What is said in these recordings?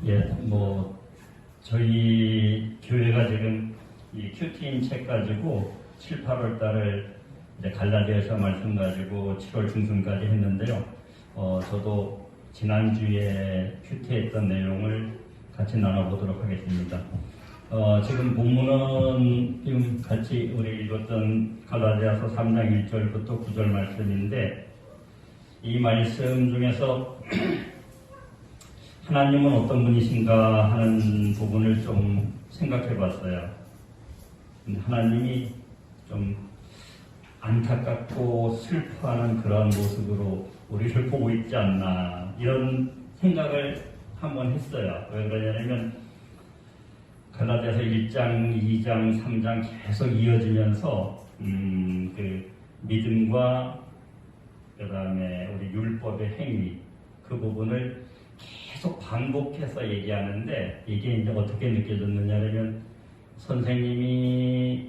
예, 저희 교회가 지금 이 큐티인 책 가지고 7, 8월 달을 이제 갈라디아서 말씀 가지고 7월 중순까지 했는데요. 저도 지난주에 큐티했던 내용을 같이 나눠보도록 하겠습니다. 지금 본문은 지금 같이 우리 읽었던 갈라디아서 3장 1절부터 9절 말씀인데, 이 말씀 중에서 하나님은 어떤 분이신가 하는 부분을 좀 생각해 봤어요. 하나님이 좀 안타깝고 슬퍼하는 그런 모습으로 우리를 보고 있지 않나, 이런 생각을 한번 했어요. 왜 그러냐면 갈라디아서 1장, 2장, 3장 계속 이어지면서 그 믿음과 그 다음에 우리 율법의 행위, 그 부분을 계속 반복해서 얘기하는데, 이게 이제 어떻게 느껴졌느냐면 선생님이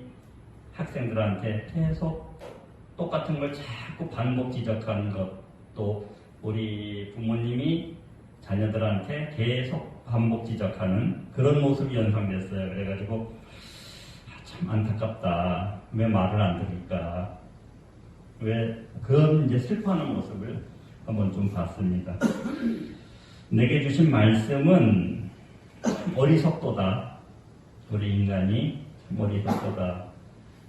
학생들한테 계속 똑같은 걸 자꾸 반복 지적하는 것, 또 우리 부모님이 자녀들한테 계속 반복 지적하는 그런 모습이 연상됐어요. 그래가지고 참 안타깝다. 왜 말을 안 들을까? 왜 그런 이제 슬퍼하는 모습을 한번 좀 봤습니다. 내게 주신 말씀은 어리석도다. 우리 인간이 어리석도다.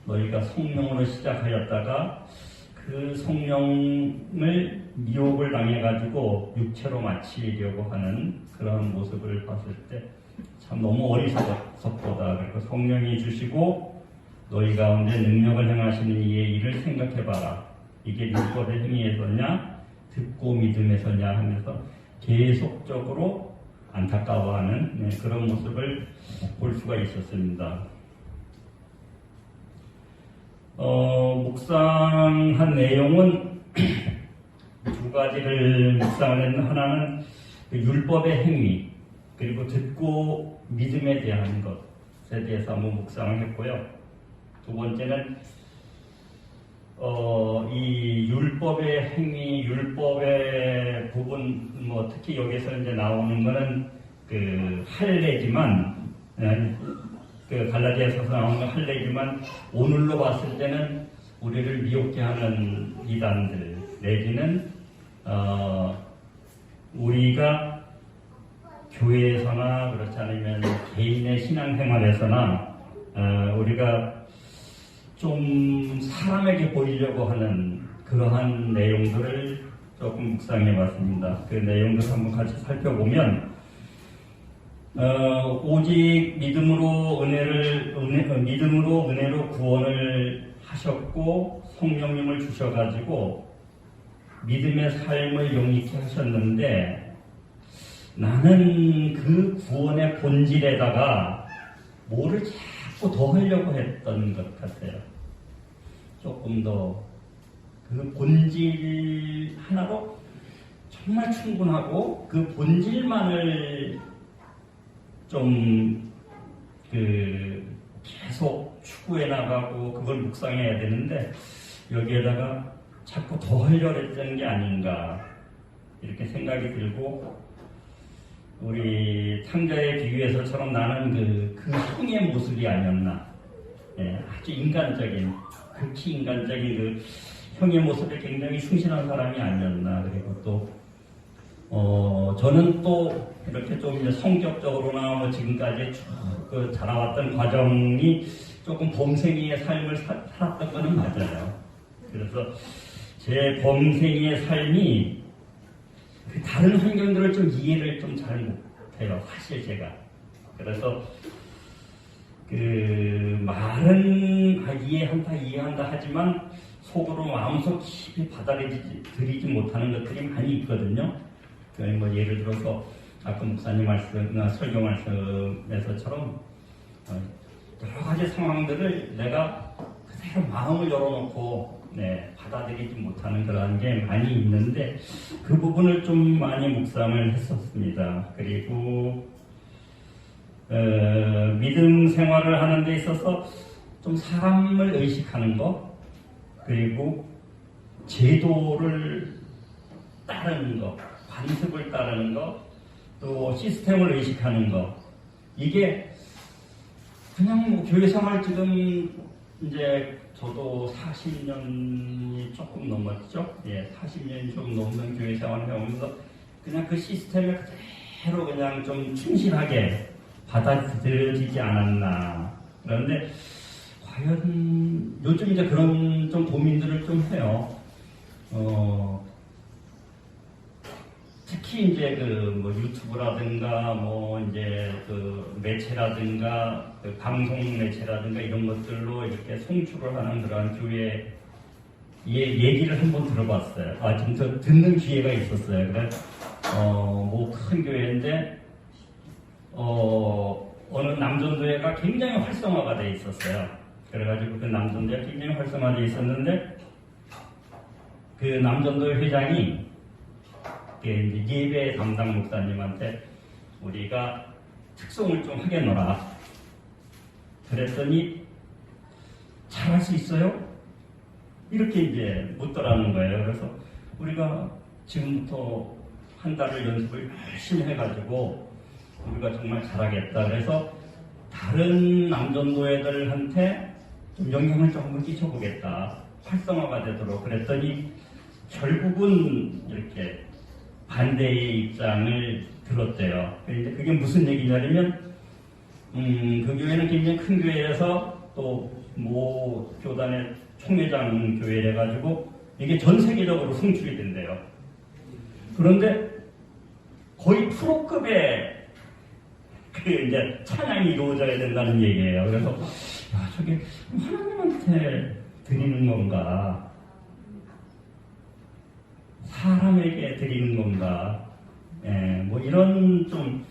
너희가 성령으로 시작하였다가 그 성령을 미혹을 당해가지고 육체로 마치려고 하는 그런 모습을 봤을 때 참 너무 어리석도다. 그리고 성령이 주시고 너희 가운데 능력을 행하시는 이의 일을 생각해봐라. 이게 율법의 행위에서냐 듣고 믿음에서냐 하면서 계속적으로 안타까워하는 그런 모습을 볼 수가 있었습니다. 묵상한 내용은 두 가지를 묵상을 했는데, 하나는 그 율법의 행위, 그리고 듣고 믿음에 대한 것에 대해서 한번 묵상을 했고요. 두 번째는 이 율법의 행위, 율법의 부분, 특히 여기서 이제 나오는 거는 그 할례지만, 그 갈라디아서서 나오는 할례지만, 오늘로 봤을 때는 우리를 미혹게 하는 이단들, 내지는 우리가 교회에서나 그렇지 않으면 개인의 신앙생활에서나 우리가 좀 사람에게 보이려고 하는 그러한 내용들을 조금 묵상해 봤습니다. 그 내용들을 한번 같이 살펴보면, 오직 믿음으로 은혜로 구원을 하셨고 성령님을 주셔가지고 믿음의 삶을 용익게 하셨는데, 나는 그 구원의 본질에다가 뭐를 자꾸 더 하려고 했던 것 같아요. 조금 더 그 본질 하나로 정말 충분하고 그 본질만을 좀 계속 추구해 나가고 그걸 묵상해야 되는데, 여기에다가 자꾸 더 하려고 했던 게 아닌가, 이렇게 생각이 들고, 우리 탕자의 비유에서처럼 나는 그 형의 모습이 아니었나. 아주 인간적인, 극히 인간적인 그 형의 모습에 굉장히 충실한 사람이 아니었나. 그리고 또 저는 또 이렇게 좀 이제 성격적으로나 지금까지 쭉 자라왔던 과정이 조금 범생이의 삶을 살았던 거는 맞아요. 그래서 제 범생이의 삶이 그 다른 환경들을 좀 이해를 좀 잘 못해요, 사실 제가. 그래서 그 말은 이해한다 하지만 속으로 마음속 깊이 받아들이지 못하는 것들이 많이 있거든요. 예를 들어서 아까 목사님 설교 말씀에서처럼 여러 가지 상황들을 내가 그대로 마음을 열어놓고 받아들이지 못하는 그런 게 많이 있는데, 그 부분을 좀 많이 묵상을 했었습니다. 그리고 믿음 생활을 하는 데 있어서 좀 사람을 의식하는 것, 그리고 제도를 따르는 것, 관습을 따르는 것, 또 시스템을 의식하는 거, 이게 그냥 뭐 교회 생활 지금 이제 저도 40년이 조금 넘었죠. 예, 40년이 좀 넘는 교회 생활을 해오면서 그냥 그 시스템에 그대로 그냥 좀 충실하게 받아들여지지 않았나. 그런데 과연 요즘 이제 그런 좀 고민들을 좀 해요. 특히 이제 그 뭐 유튜브라든가 뭐 이제 그 매체라든가 그 방송 매체라든가 이런 것들로 이렇게 송출을 하는 그러한 교회 얘기를 한번 들어봤어요. 아, 지금 저 듣는 기회가 있었어요. 그래, 뭐 큰 교회인데 어느 남전도회가 굉장히 활성화가 돼 있었어요. 그래가지고 그 남전도회가 굉장히 활성화돼 있었는데 그 남전도회 회장이 이제 예배 담당 목사님한테 우리가 특송을 좀 하겠노라. 그랬더니 잘할 수 있어요? 이렇게 이제 묻더라는 거예요. 그래서 우리가 지금부터 한 달을 연습을 열심히 해가지고 우리가 정말 잘하겠다. 그래서 다른 남전도회들한테 좀 영향을 조금 끼쳐보겠다. 활성화가 되도록. 그랬더니 결국은 이렇게 반대의 입장을 들었대요. 그런데 그게 무슨 얘기냐면, 그 교회는 굉장히 큰 교회에서 또 모 교단의 총회장 교회를 해가지고 이게 전 세계적으로 송출이 된대요. 그런데 거의 프로급의 그 이제 찬양이 이루어져야 된다는 얘기예요. 그래서 야, 저게 하나님한테 드리는 건가? 사람에게 드리는 건가? 뭐 이런 좀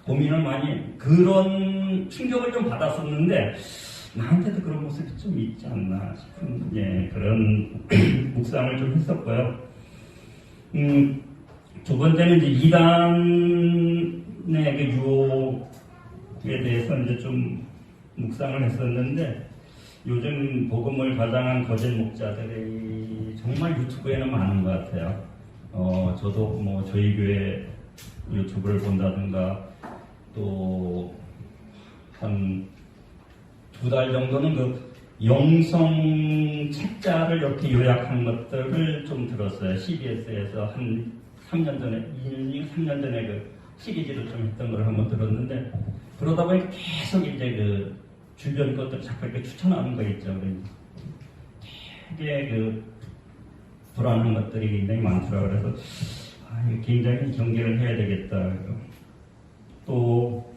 고민을 많이, 그런 충격을 좀 받았었는데, 나한테도 그런 모습이 좀 있지 않나 싶은, 그런 묵상을 좀 했었고요. 두 번째는 이제 이단의 그 유혹에 대해서 이제 좀 묵상을 했었는데, 요즘 복음을 과장한 거짓 목자들이 정말 유튜브에는 많은 것 같아요. 저도 뭐 저희 교회 유튜브를 본다든가 또 한 2달 정도는 그 영성 책자를 이렇게 요약한 것들을 좀 들었어요. CBS에서 한 3년 전에, 2년, 3년 전에 그 시리즈를 좀 했던 걸 한번 들었는데, 그러다 보니 계속 이제 그 주변 것들 자꾸 이렇게 추천하는 거 있죠. 되게 그 불안한 것들이 굉장히 많더라고요. 그래서 굉장히 경계를 해야 되겠다. 또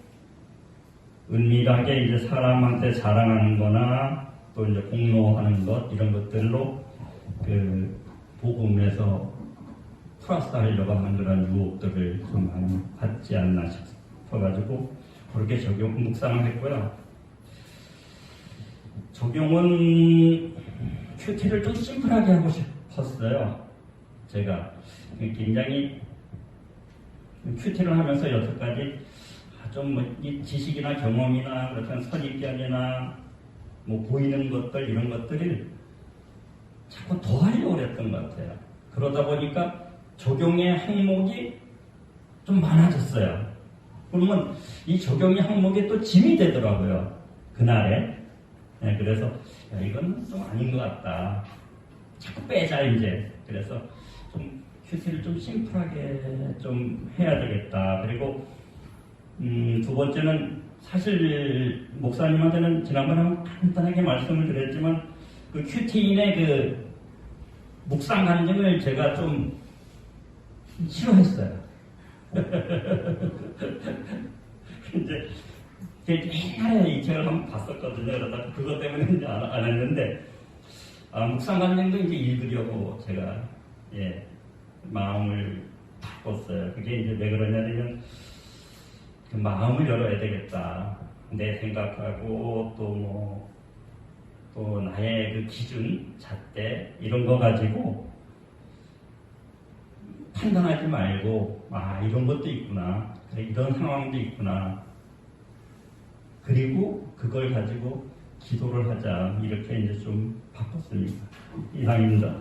은밀하게 이제 사람한테 자랑하는 거나 또 이제 공로하는 것, 이런 것들로 그 복음에서 플러스 하려고 하는 그런 유혹들을 좀 많이 받지 않나 싶어가지고 그렇게 묵상을 했고요. 적용은 큐티를 좀 심플하게 하고 싶었어요. 제가 굉장히 큐티를 하면서 여태까지 좀 이 지식이나 경험이나 그렇던 선입견이나 뭐 보이는 것들, 이런 것들을 자꾸 더 하려고 했던 것 같아요. 그러다 보니까 적용의 항목이 좀 많아졌어요. 그러면 이 적용의 항목이 또 짐이 되더라고요. 그날에. 그래서 야, 이건 좀 아닌 것 같다. 자꾸 빼자 이제. 그래서 좀 큐티를 좀 심플하게 좀 해야 되겠다. 그리고 두 번째는 사실 목사님한테는 지난번에 한번 간단하게 말씀을 드렸지만 그 큐티인의 그 묵상 간증을 제가 좀 싫어했어요. 이제 옛날에 이 책을 한번 봤었거든요. 그러다 그것 때문에 이제 안 했는데, 묵상 간증도 이제 읽으려고 제가, 마음을 바꿨어요. 그게 이제 왜 그러냐면, 그 마음을 열어야 되겠다. 내 생각하고, 또 나의 그 기준, 잣대, 이런 거 가지고 판단하지 말고, 이런 것도 있구나. 그래, 이런 상황도 있구나. 그리고 그걸 가지고 기도를 하자. 이렇게 이제 좀 바꿨습니다. 이상입니다.